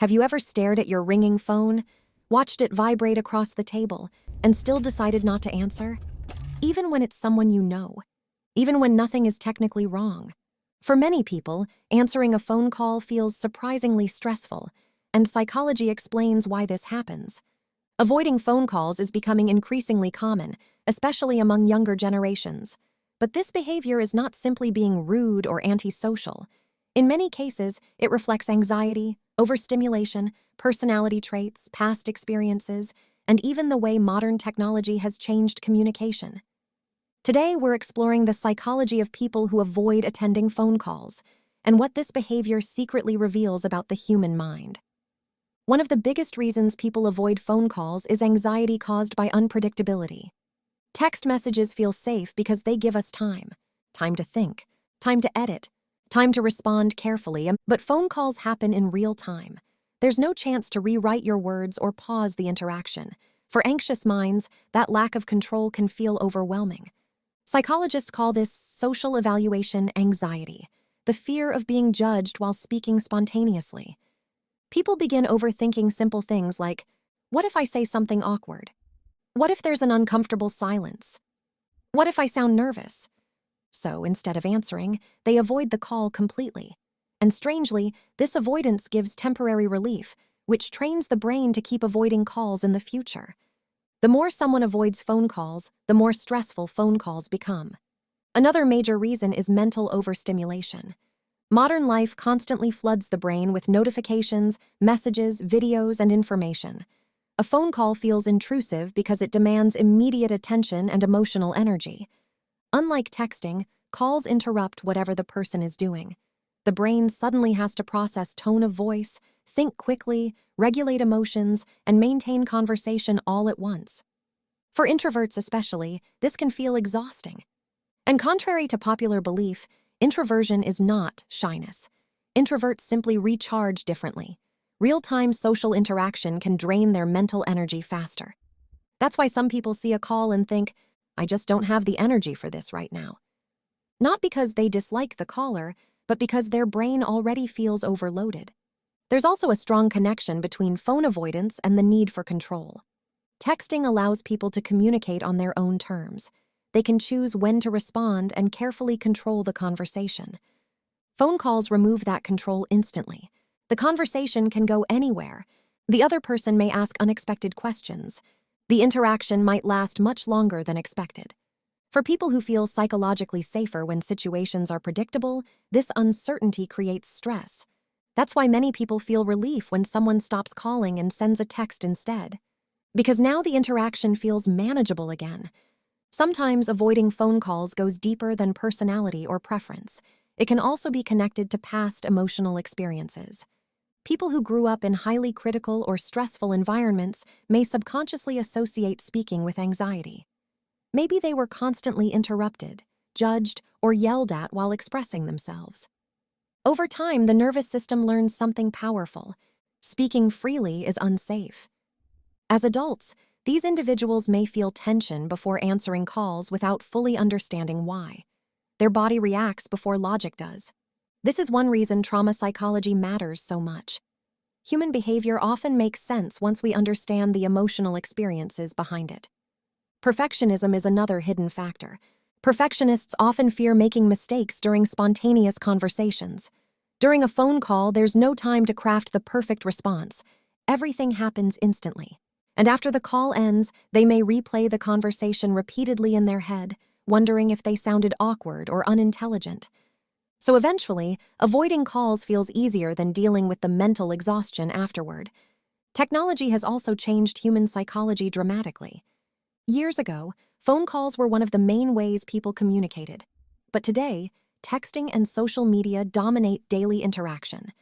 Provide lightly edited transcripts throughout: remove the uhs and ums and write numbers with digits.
Have you ever stared at your ringing phone, watched it vibrate across the table, and still decided not to answer? Even when it's someone you know, even when nothing is technically wrong. For many people, answering a phone call feels surprisingly stressful, and psychology explains why this happens. Avoiding phone calls is becoming increasingly common, especially among younger generations. But this behavior is not simply being rude or antisocial. In many cases, it reflects anxiety, overstimulation, personality traits, past experiences, and even the way modern technology has changed communication. Today, we're exploring the psychology of people who avoid attending phone calls and what this behavior secretly reveals about the human mind. One of the biggest reasons people avoid phone calls is anxiety caused by unpredictability. Text messages feel safe because they give us time to think, time to edit, time to respond carefully, but phone calls happen in real time. There's no chance to rewrite your words or pause the interaction. For anxious minds, that lack of control can feel overwhelming. Psychologists call this social evaluation anxiety, the fear of being judged while speaking spontaneously. People begin overthinking simple things like, what if I say something awkward? What if there's an uncomfortable silence? What if I sound nervous? So instead of answering, they avoid the call completely. And strangely, this avoidance gives temporary relief, which trains the brain to keep avoiding calls in the future. The more someone avoids phone calls, the more stressful phone calls become. Another major reason is mental overstimulation. Modern life constantly floods the brain with notifications, messages, videos, and information. A phone call feels intrusive because it demands immediate attention and emotional energy. Unlike texting, calls interrupt whatever the person is doing. The brain suddenly has to process tone of voice, think quickly, regulate emotions, and maintain conversation all at once. For introverts especially, this can feel exhausting. And contrary to popular belief, introversion is not shyness. Introverts simply recharge differently. Real-time social interaction can drain their mental energy faster. That's why some people see a call and think, I just don't have the energy for this right now. Not because they dislike the caller, but because their brain already feels overloaded. There's also a strong connection between phone avoidance and the need for control. Texting allows people to communicate on their own terms. They can choose when to respond and carefully control the conversation. Phone calls remove that control instantly. The conversation can go anywhere. The other person may ask unexpected questions. The interaction might last much longer than expected. For people who feel psychologically safer when situations are predictable, this uncertainty creates stress. That's why many people feel relief when someone stops calling and sends a text instead. Because now the interaction feels manageable again. Sometimes avoiding phone calls goes deeper than personality or preference. It can also be connected to past emotional experiences. People who grew up in highly critical or stressful environments may subconsciously associate speaking with anxiety. Maybe they were constantly interrupted, judged, or yelled at while expressing themselves. Over time, the nervous system learns something powerful. Speaking freely is unsafe. As adults, these individuals may feel tension before answering calls without fully understanding why. Their body reacts before logic does. This is one reason trauma psychology matters so much. Human behavior often makes sense once we understand the emotional experiences behind it. Perfectionism is another hidden factor. Perfectionists often fear making mistakes during spontaneous conversations. During a phone call, there's no time to craft the perfect response. Everything happens instantly. And after the call ends, they may replay the conversation repeatedly in their head, wondering if they sounded awkward or unintelligent. So eventually, avoiding calls feels easier than dealing with the mental exhaustion afterward. Technology has also changed human psychology dramatically. Years ago, phone calls were one of the main ways people communicated. But today, texting and social media dominate daily interaction.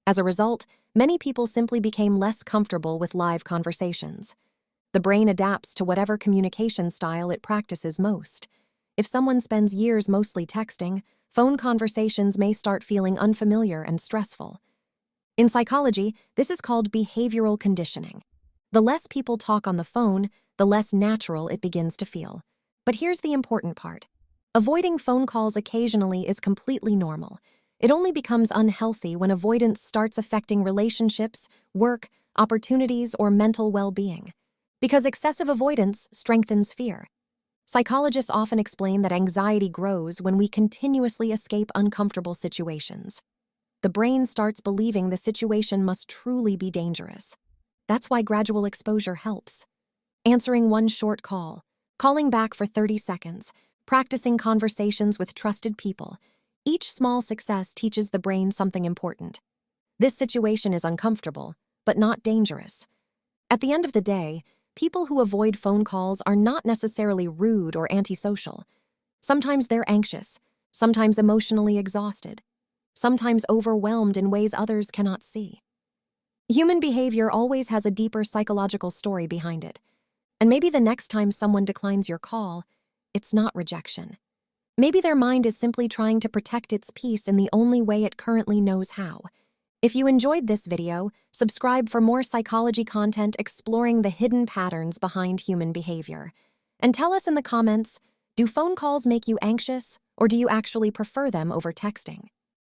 As a result, many people simply became less comfortable with live conversations. The brain adapts to whatever communication style it practices most. If someone spends years mostly texting, phone conversations may start feeling unfamiliar and stressful. In psychology, this is called behavioral conditioning. The less people talk on the phone, the less natural it begins to feel. But here's the important part. Avoiding phone calls occasionally is completely normal. It only becomes unhealthy when avoidance starts affecting relationships, work, opportunities, or mental well-being. Because excessive avoidance strengthens fear. Psychologists often explain that anxiety grows when we continuously escape uncomfortable situations. The brain starts believing the situation must truly be dangerous. That's why gradual exposure helps. Answering one short call, calling back for 30 seconds, practicing conversations with trusted people. Each small success teaches the brain something important. This situation is uncomfortable, but not dangerous. At the end of the day, people who avoid phone calls are not necessarily rude or antisocial. Sometimes they're anxious, sometimes emotionally exhausted, sometimes overwhelmed in ways others cannot see. Human behavior always has a deeper psychological story behind it. And maybe the next time someone declines your call, it's not rejection. Maybe their mind is simply trying to protect its peace in the only way it currently knows how. If you enjoyed this video, subscribe for more psychology content exploring the hidden patterns behind human behavior. And tell us in the comments, do phone calls make you anxious, or do you actually prefer them over texting?